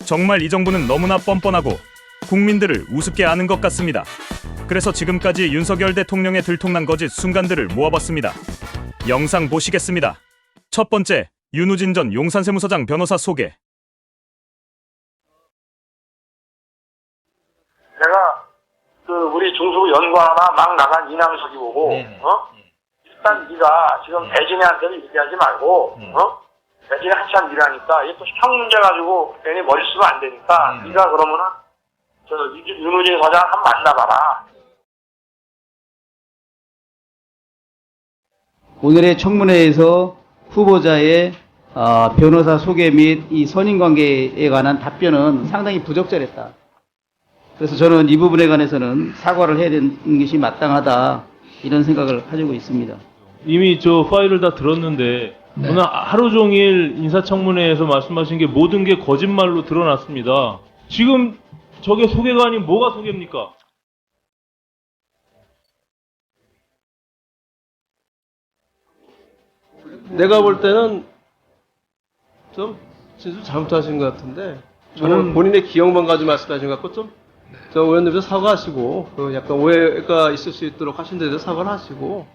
정말 이 정부는 너무나 뻔뻔하고 국민들을 우습게 아는 것 같습니다. 그래서 지금까지 윤석열 대통령의 들통난 거짓 순간들을 모아봤습니다. 영상 보시겠습니다. 첫 번째, 윤우진 전 용산세무서장 변호사 소개. 내가 우리 중수연구하나 막 나간 이남석이 보고 일단 네가 지금 배진이한테는 얘기하지 말고 배진이 한참 일하니까 이게 또 형 문제 가지고 괜히 머리 쓰면 안 되니까 네가 그러면은 윤우진 서장 한번 만나봐라. 오늘의 청문회에서 후보자의 변호사 소개 및 이 선임관계에 관한 답변은 상당히 부적절했다. 그래서 저는 이 부분에 관해서는 사과를 해야 되는 것이 마땅하다, 이런 생각을 가지고 있습니다. 이미 저 파일을 다 들었는데 오늘 하루 종일 인사청문회에서 말씀하신 게 모든 게 거짓말로 드러났습니다. 지금 저게 소개가 아닌 뭐가 소개입니까? 내가 볼 때는 좀 진술 잘못하신 것 같은데, 저는 본인의 기억만 가지고 말씀하신 것 같고, 저 의원님도 사과하시고, 약간 오해가 있을 수 있도록 하신 데도 사과를 하시고.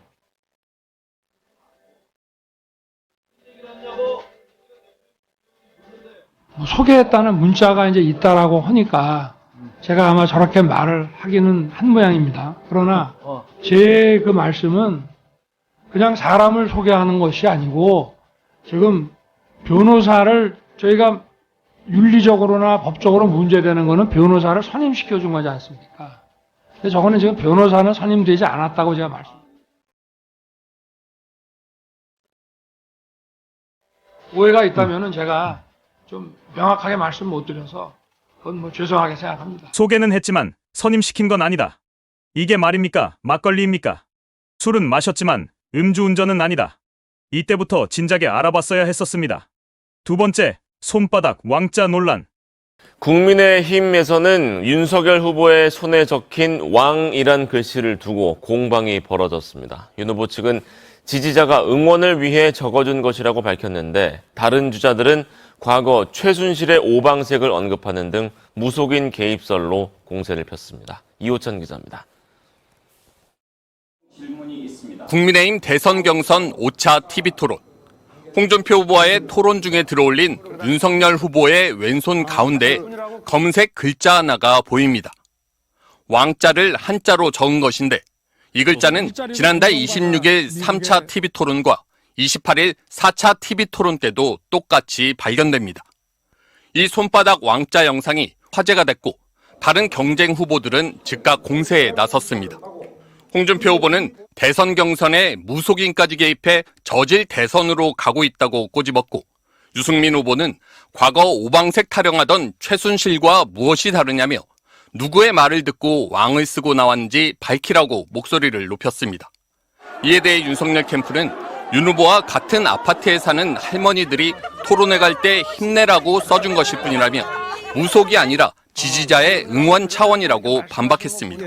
소개했다는 문자가 이제 있다라고 하니까 제가 아마 저렇게 말을 하기는 한 모양입니다. 그러나 제 그 말씀은 그냥 사람을 소개하는 것이 아니고, 지금 변호사를 저희가 윤리적으로나 법적으로 문제되는 거는 변호사를 선임시켜 준 거지 않습니까? 근데 저거는 지금 변호사는 선임되지 않았다고 제가 오해가 있다면은 제가 좀 명확하게 말씀 못 드려서 그건 뭐 죄송하게 생각합니다. 소개는 했지만 선임시킨 건 아니다. 이게 말입니까? 막걸리입니까? 술은 마셨지만 음주운전은 아니다. 이때부터 진작에 알아봤어야 했었습니다. 두 번째, 손바닥 왕자 논란. 국민의힘에서는 윤석열 후보의 손에 적힌 왕이란 글씨를 두고 공방이 벌어졌습니다. 윤 후보 측은 지지자가 응원을 위해 적어준 것이라고 밝혔는데, 다른 주자들은 과거 최순실의 오방색을 언급하는 등 무속인 개입설로 공세를 폈습니다. 이호찬 기자입니다. 국민의힘 대선 경선 5차 TV토론. 홍준표 후보와의 토론 중에 들어올린 윤석열 후보의 왼손 가운데 검은색 글자 하나가 보입니다. 왕자를 한자로 적은 것인데, 이 글자는 지난달 26일 3차 TV토론과 28일 4차 TV토론 때도 똑같이 발견됩니다. 이 손바닥 왕자 영상이 화제가 됐고, 다른 경쟁 후보들은 즉각 공세에 나섰습니다. 홍준표 후보는 대선 경선에 무속인까지 개입해 저질 대선으로 가고 있다고 꼬집었고, 유승민 후보는 과거 오방색 타령하던 최순실과 무엇이 다르냐며 누구의 말을 듣고 왕을 쓰고 나왔는지 밝히라고 목소리를 높였습니다. 이에 대해 윤석열 캠프는 윤 후보와 같은 아파트에 사는 할머니들이 토론회 갈 때 힘내라고 써준 것일 뿐이라며 무속이 아니라 지지자의 응원 차원이라고 반박했습니다.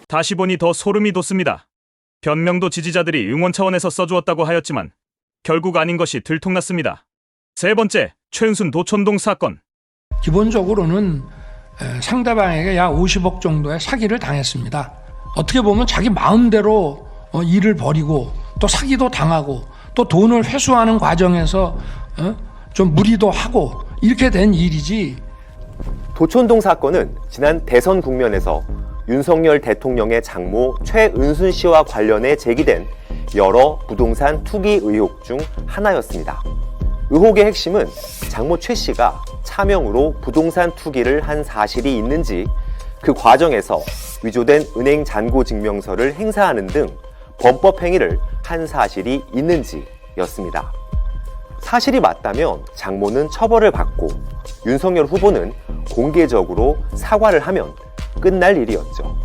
다시 보니 더 소름이 돋습니다. 변명도 지지자들이 응원 차원에서 써주었다고 하였지만 결국 아닌 것이 들통났습니다. 세 번째, 최은순 도촌동 사건. 기본적으로는 상대방에게 약 50억 정도의 사기를 당했습니다. 어떻게 보면 자기 마음대로 일을 벌이고 또 사기도 당하고 또 돈을 회수하는 과정에서 좀 무리도 하고 이렇게 된 일이지. 도촌동 사건은 지난 대선 국면에서 윤석열 대통령의 장모 최은순 씨와 관련해 제기된 여러 부동산 투기 의혹 중 하나였습니다. 의혹의 핵심은 장모 최 씨가 차명으로 부동산 투기를 한 사실이 있는지, 그 과정에서 위조된 은행 잔고 증명서를 행사하는 등 범법 행위를 한 사실이 있는지였습니다. 사실이 맞다면 장모는 처벌을 받고 윤석열 후보는 공개적으로 사과를 하면 끝날 일이었죠.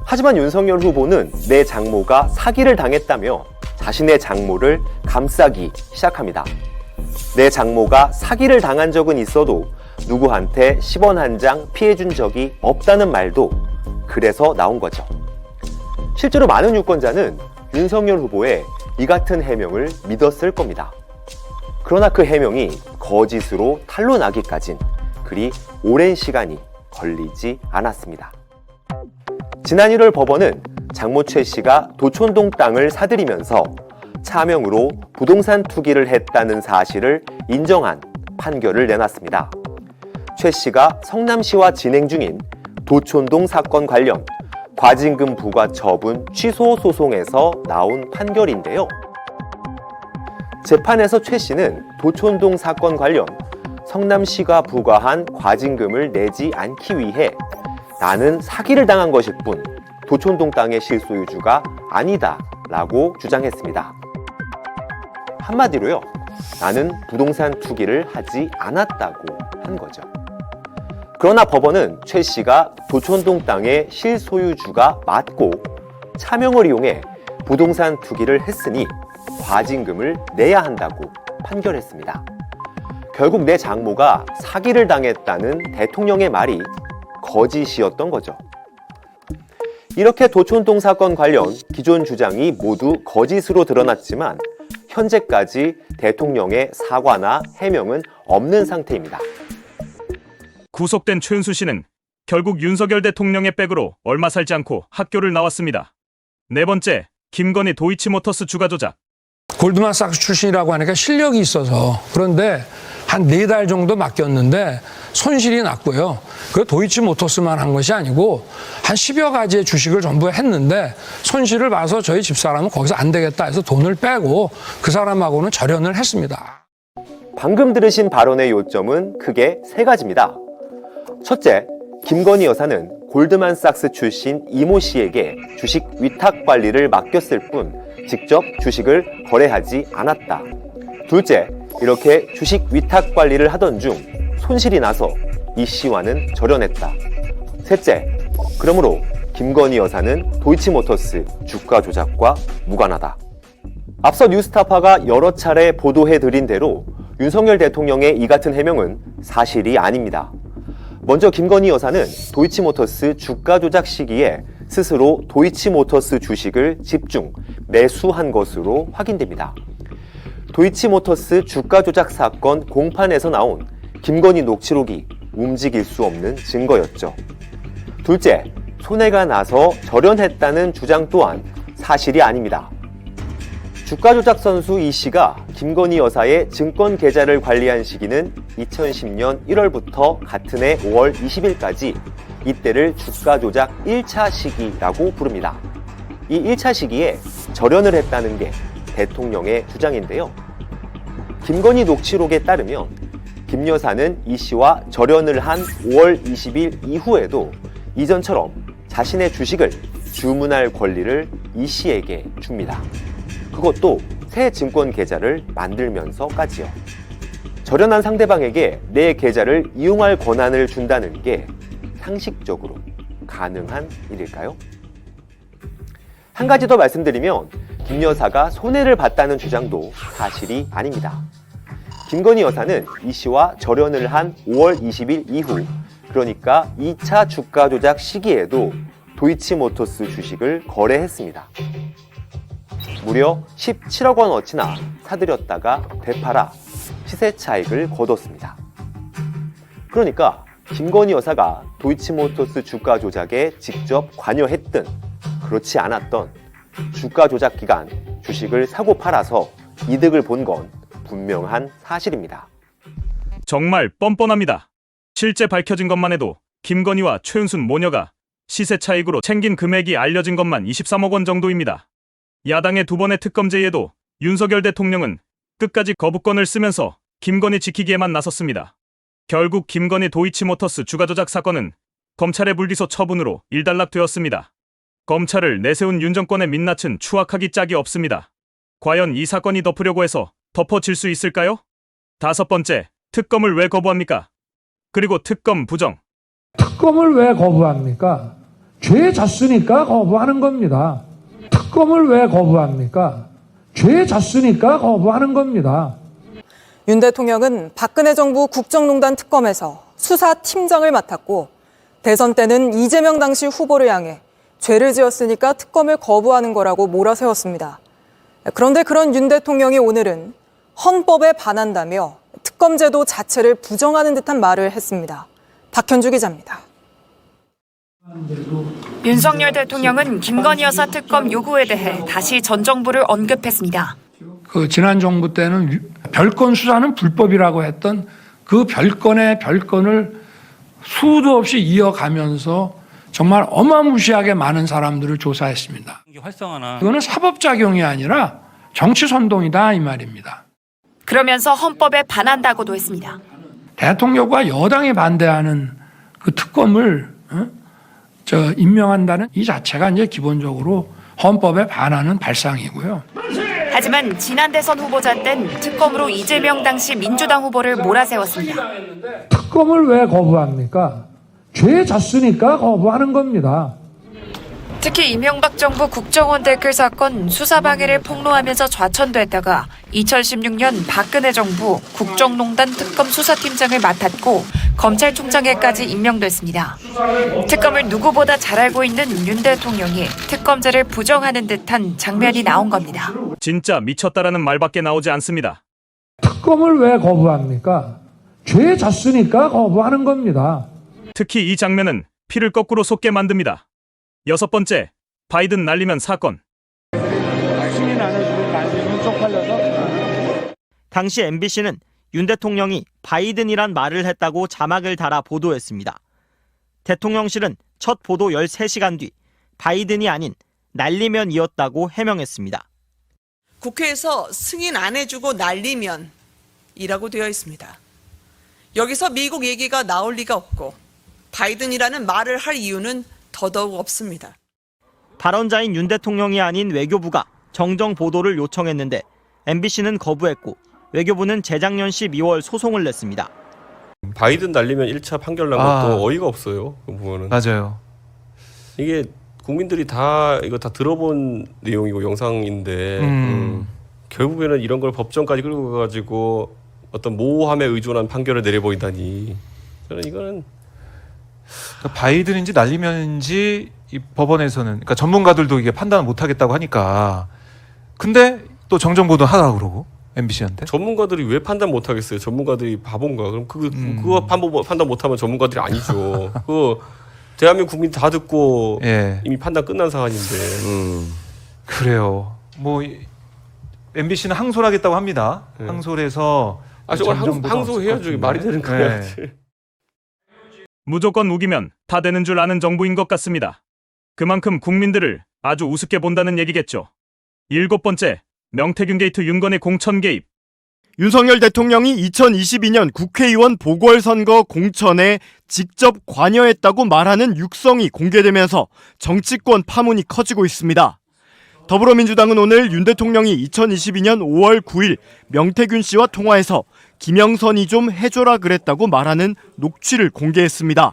하지만 윤석열 후보는 내 장모가 사기를 당했다며 자신의 장모를 감싸기 시작합니다. 내 장모가 사기를 당한 적은 있어도 누구한테 10원 한 장 피해준 적이 없다는 말도 그래서 나온 거죠. 실제로 많은 유권자는 윤석열 후보의 이 같은 해명을 믿었을 겁니다. 그러나 그 해명이 거짓으로 탄로나기까진 그리 오랜 시간이 걸리지 않았습니다. 지난 1월 법원은 장모 최 씨가 도촌동 땅을 사들이면서 차명으로 부동산 투기를 했다는 사실을 인정한 판결을 내놨습니다. 최 씨가 성남시와 진행 중인 도촌동 사건 관련 과징금 부과 처분 취소 소송에서 나온 판결인데요. 재판에서 최 씨는 도촌동 사건 관련 성남시가 부과한 과징금을 내지 않기 위해 나는 사기를 당한 것일 뿐 도촌동 땅의 실소유주가 아니다 라고 주장했습니다. 한마디로요, 나는 부동산 투기를 하지 않았다고 한 거죠. 그러나 법원은 최 씨가 도촌동 땅의 실소유주가 맞고 차명을 이용해 부동산 투기를 했으니 과징금을 내야 한다고 판결했습니다. 결국 내 장모가 사기를 당했다는 대통령의 말이 거짓이었던 거죠. 이렇게 도촌동 사건 관련 기존 주장이 모두 거짓으로 드러났지만 현재까지 대통령의 사과나 해명은 없는 상태입니다. 구속된 최은수 씨는 결국 윤석열 대통령의 백으로 얼마 살지 않고 학교를 나왔습니다. 네 번째, 김건희 도이치모터스 주가 조작. 골드만삭스 출신이라고 하니까 실력이 있어서 그런데 한 4달 정도 맡겼는데 손실이 났고요. 그 도이치모터스만 한 것이 아니고 한 10여 가지의 주식을 전부 했는데 손실을 봐서 저희 집사람은 거기서 안 되겠다 해서 돈을 빼고 그 사람하고는 절연을 했습니다. 방금 들으신 발언의 요점은 크게 3가지입니다. 첫째, 김건희 여사는 골드만삭스 출신 이모 씨에게 주식 위탁 관리를 맡겼을 뿐 직접 주식을 거래하지 않았다. 둘째, 이렇게 주식 위탁 관리를 하던 중 손실이 나서 이 씨와는 절연했다. 셋째, 그러므로 김건희 여사는 도이치모터스 주가 조작과 무관하다. 앞서 뉴스타파가 여러 차례 보도해드린 대로 윤석열 대통령의 이 같은 해명은 사실이 아닙니다. 먼저 김건희 여사는 도이치모터스 주가 조작 시기에 스스로 도이치모터스 주식을 집중 매수한 것으로 확인됩니다. 도이치모터스 주가 조작 사건 공판에서 나온 김건희 녹취록이 움직일 수 없는 증거였죠. 둘째, 손해가 나서 절연했다는 주장 또한 사실이 아닙니다. 주가 조작 선수 이 씨가 김건희 여사의 증권 계좌를 관리한 시기는 2010년 1월부터 같은 해 5월 20일까지 이때를 주가 조작 1차 시기라고 부릅니다. 이 1차 시기에 절연을 했다는 게 대통령의 주장인데요. 김건희 녹취록에 따르면 김 여사는 이 씨와 절연을 한 5월 20일 이후에도 이전처럼 자신의 주식을 주문할 권리를 이 씨에게 줍니다. 그것도 새 증권 계좌를 만들면서까지요. 절연한 상대방에게 내 계좌를 이용할 권한을 준다는 게 상식적으로 가능한 일일까요? 한 가지 더 말씀드리면 김 여사가 손해를 봤다는 주장도 사실이 아닙니다. 김건희 여사는 이 씨와 절연을 한 5월 20일 이후, 그러니까 2차 주가 조작 시기에도 도이치모터스 주식을 거래했습니다. 무려 17억 원어치나 사들였다가 되팔아 시세 차익을 거뒀습니다. 그러니까 김건희 여사가 도이치모터스 주가 조작에 직접 관여했든 그렇지 않았던 주가 조작 기간 주식을 사고 팔아서 이득을 본 건 분명한 사실입니다. 정말 뻔뻔합니다. 실제 밝혀진 것만 해도 김건희와 최은순 모녀가 시세 차익으로 챙긴 금액이 알려진 것만 23억 원 정도입니다. 야당의 2번의 특검제의에도 윤석열 대통령은 끝까지 거부권을 쓰면서 김건희 지키기에만 나섰습니다. 결국 김건희 도이치모터스 주가 조작 사건은 검찰의 불기소 처분으로 일단락되었습니다. 검찰을 내세운 윤 정권의 민낯은 추악하기 짝이 없습니다. 과연 이 사건이 덮으려고 해서 덮어질 수 있을까요? 5번째, 특검을 왜 거부합니까? 그리고 특검 부정. 특검을 왜 거부합니까? 죄 졌으니까 거부하는 겁니다. 특검을 왜 거부합니까? 죄 졌으니까 거부하는 겁니다. 윤 대통령은 박근혜 정부 국정농단 특검에서 수사팀장을 맡았고 대선 때는 이재명 당시 후보를 향해 죄를 지었으니까 특검을 거부하는 거라고 몰아세웠습니다. 그런데 그런 윤 대통령이 오늘은 헌법에 반한다며 특검제도 자체를 부정하는 듯한 말을 했습니다. 박현주 기자입니다. 윤석열 대통령은 김건희 여사 특검 요구에 대해 다시 전 정부를 언급했습니다. 지난 정부 때는 별건 수사는 불법이라고 했던 그 별건의 별건을 수도 없이 이어가면서 정말 어마무시하게 많은 사람들을 조사했습니다. 이거는 사법작용이 아니라 정치 선동이다 이 말입니다. 그러면서 헌법에 반한다고도 했습니다. 대통령과 여당이 반대하는 그 특검을 임명한다는 이 자체가 이제 기본적으로 헌법에 반하는 발상이고요. 하지만 지난 대선 후보자 땐 특검으로 이재명 당시 민주당 후보를 몰아세웠습니다. 특검을 왜 거부합니까? 죄 졌으니까 거부하는 겁니다. 특히 이명박 정부 국정원 댓글 사건 수사 방해를 폭로하면서 좌천됐다가 2016년 박근혜 정부 국정농단 특검 수사팀장을 맡았고 검찰총장에까지 임명됐습니다. 특검을 누구보다 잘 알고 있는 윤 대통령이 특검제를 부정하는 듯한 장면이 나온 겁니다. 진짜 미쳤다라는 말밖에 나오지 않습니다. 특검을 왜 거부합니까? 죄 졌으니까 거부하는 겁니다. 특히 이 장면은 피를 거꾸로 솟게 만듭니다. 6번째, 바이든 날리면 사건. 당시 MBC는 윤 대통령이 바이든이란 말을 했다고 자막을 달아 보도했습니다. 대통령실은 첫 보도 13시간 뒤 바이든이 아닌 날리면이었다고 해명했습니다. 국회에서 승인 안 해주고 날리면이라고 되어 있습니다. 여기서 미국 얘기가 나올 리가 없고 바이든이라는 말을 할 이유는 더더욱 없습니다. 발언자인 윤 대통령이 아닌 외교부가 정정 보도를 요청했는데 MBC는 거부했고 외교부는 재작년 12월 소송을 냈습니다. 바이든 날리면 1차 판결 난 것도 어이가 없어요. 그 부분은. 맞아요. 이게 국민들이 다 이거 다 들어본 내용이고 영상인데 결국에는 이런 걸 법정까지 끌고 가가지고 어떤 모호함에 의존한 판결을 내려버리다니 저는 이거는 그러니까 바이든인지 날리면인지 이 법원에서는 그러니까 전문가들도 이게 판단을 못하겠다고 하니까 근데 또 정정보도 하라고 그러고 MBC한테 전문가들이 왜 판단 못하겠어요? 전문가들이 바본가? 그럼 그거 판단 못하면 전문가들이 아니죠. 그 대한민국 국민 다 듣고 이미 판단 끝난 사안인데. 그래요. 뭐 MBC는 항소하겠다고 합니다. 항소해서 저걸 항소해야죠. 말이 되는 거야. 무조건 우기면 다 되는 줄 아는 정부인 것 같습니다. 그만큼 국민들을 아주 우습게 본다는 얘기겠죠. 7번째, 명태균 게이트 윤건의 공천 개입. 윤석열 대통령이 2022년 국회의원 보궐선거 공천에 직접 관여했다고 말하는 육성이 공개되면서 정치권 파문이 커지고 있습니다. 더불어민주당은 오늘 윤 대통령이 2022년 5월 9일 명태균 씨와 통화해서 김영선이 좀 해줘라 그랬다고 말하는 녹취를 공개했습니다.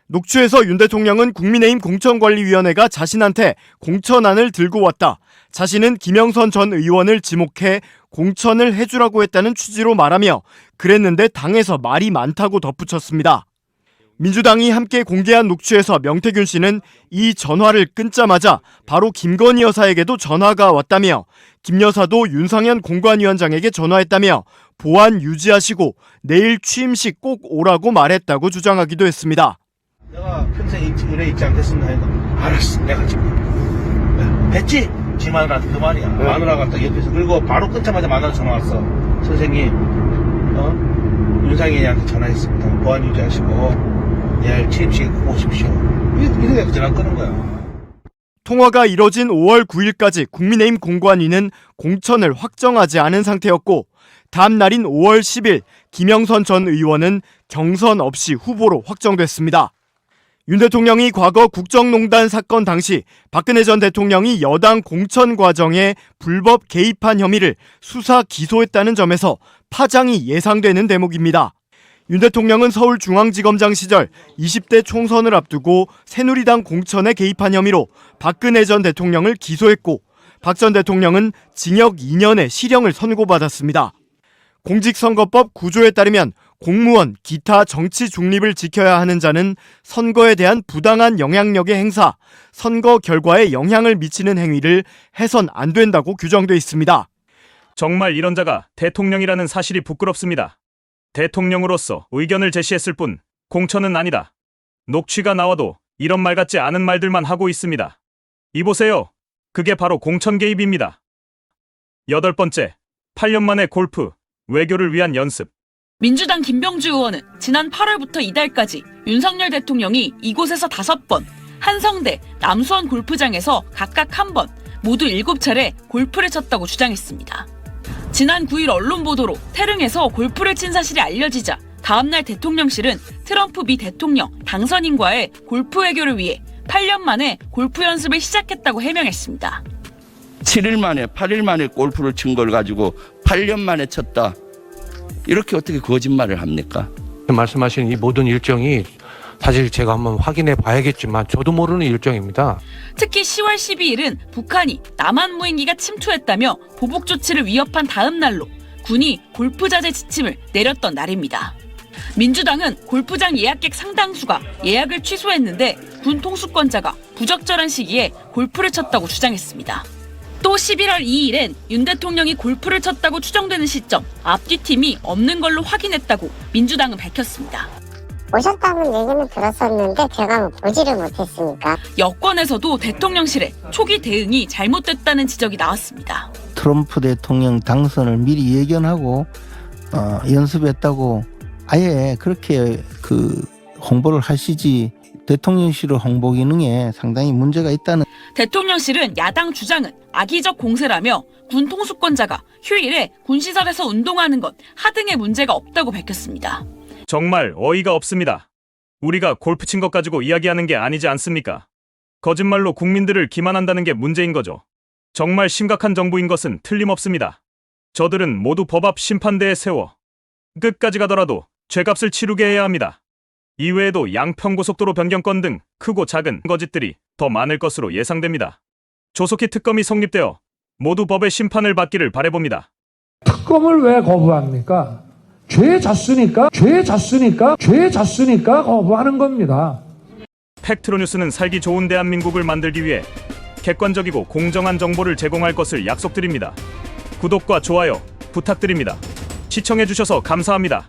녹취에서 윤 대통령은 국민의힘 공천관리위원회가 자신한테 공천안을 들고 왔다. 자신은 김영선 전 의원을 지목해 공천을 해주라고 했다는 취지로 말하며 그랬는데 당에서 말이 많다고 덧붙였습니다. 민주당이 함께 공개한 녹취에서 명태균 씨는 이 전화를 끊자마자 바로 김건희 여사에게도 전화가 왔다며 김 여사도 윤상현 공관위원장에게 전화했다며 보안 유지하시고 내일 취임식 꼭 오라고 말했다고 주장하기도 했습니다. 내가 평생 의뢰 있지 않겠습니다. 알았어. 내가 지금 했지? 지 마누라한테 그 말이야. 마누라가 딱 옆에서 그리고 바로 끊자마자 마누라 전화 왔어. 선생님 윤상현이한테 전화했습니다. 보안 유지하시고 내일 취임식에 꼭 오십시오. 이렇게 전화 끄는 거야. 통화가 이뤄진 5월 9일까지 국민의힘 공관위는 공천을 확정하지 않은 상태였고 다음 날인 5월 10일 김영선 전 의원은 경선 없이 후보로 확정됐습니다. 윤 대통령이 과거 국정농단 사건 당시 박근혜 전 대통령이 여당 공천 과정에 불법 개입한 혐의를 수사 기소했다는 점에서 파장이 예상되는 대목입니다. 윤 대통령은 서울중앙지검장 시절 20대 총선을 앞두고 새누리당 공천에 개입한 혐의로 박근혜 전 대통령을 기소했고 박 전 대통령은 징역 2년의 실형을 선고받았습니다. 공직선거법 9조에 따르면 공무원, 기타 정치 중립을 지켜야 하는 자는 선거에 대한 부당한 영향력의 행사, 선거 결과에 영향을 미치는 행위를 해선 안 된다고 규정돼 있습니다. 정말 이런 자가 대통령이라는 사실이 부끄럽습니다. 대통령으로서 의견을 제시했을 뿐 공천은 아니다. 녹취가 나와도 이런 말 같지 않은 말들만 하고 있습니다. 이보세요. 그게 바로 공천 개입입니다. 8번째, 8년 만에 골프, 외교를 위한 연습. 민주당 김병주 의원은 지난 8월부터 이달까지 윤석열 대통령이 이곳에서 5번, 한성대, 남수원 골프장에서 각각 1번, 모두 7차례 골프를 쳤다고 주장했습니다. 지난 9일 언론 보도로 태릉에서 골프를 친 사실이 알려지자 다음날 대통령실은 트럼프 미 대통령 당선인과의 골프 외교를 위해 8년 만에 골프 연습을 시작했다고 해명했습니다. 7일 만에 8일 만에 골프를 친 걸 가지고 8년 만에 쳤다. 이렇게 어떻게 거짓말을 합니까? 말씀하신 이 모든 일정이 사실 제가 한번 확인해 봐야겠지만 저도 모르는 일정입니다. 특히 10월 12일은 북한이 남한 무인기가 침투했다며 보복 조치를 위협한 다음 날로 군이 골프 자제 지침을 내렸던 날입니다. 민주당은 골프장 예약객 상당수가 예약을 취소했는데 군 통수권자가 부적절한 시기에 골프를 쳤다고 주장했습니다. 또 11월 2일엔 윤 대통령이 골프를 쳤다고 추정되는 시점 앞뒤팀이 없는 걸로 확인했다고 민주당은 밝혔습니다. 오셨다는 얘기는 들었었는데 제가 보지를 못했으니까. 여권에서도 대통령실에 초기 대응이 잘못됐다는 지적이 나왔습니다. 트럼프 대통령 당선을 미리 예견하고 연습했다고 아예 그렇게 홍보를 하시지 대통령실 홍보 기능에 상당히 문제가 있다는. 대통령실은 야당 주장은 악의적 공세라며 군 통수권자가 휴일에 군시설에서 운동하는 것 하등의 문제가 없다고 밝혔습니다. 정말 어이가 없습니다. 우리가 골프 친 것 가지고 이야기하는 게 아니지 않습니까? 거짓말로 국민들을 기만한다는 게 문제인 거죠. 정말 심각한 정부인 것은 틀림없습니다. 저들은 모두 법 앞 심판대에 세워 끝까지 가더라도 죄값을 치르게 해야 합니다. 이외에도 양평고속도로 변경건 등 크고 작은 거짓들이 더 많을 것으로 예상됩니다. 조속히 특검이 성립되어 모두 법의 심판을 받기를 바라봅니다. 특검을 왜 거부합니까? 죄 졌으니까 거부하는 겁니다. 팩트로 뉴스는 살기 좋은 대한민국을 만들기 위해 객관적이고 공정한 정보를 제공할 것을 약속드립니다. 구독과 좋아요 부탁드립니다. 시청해주셔서 감사합니다.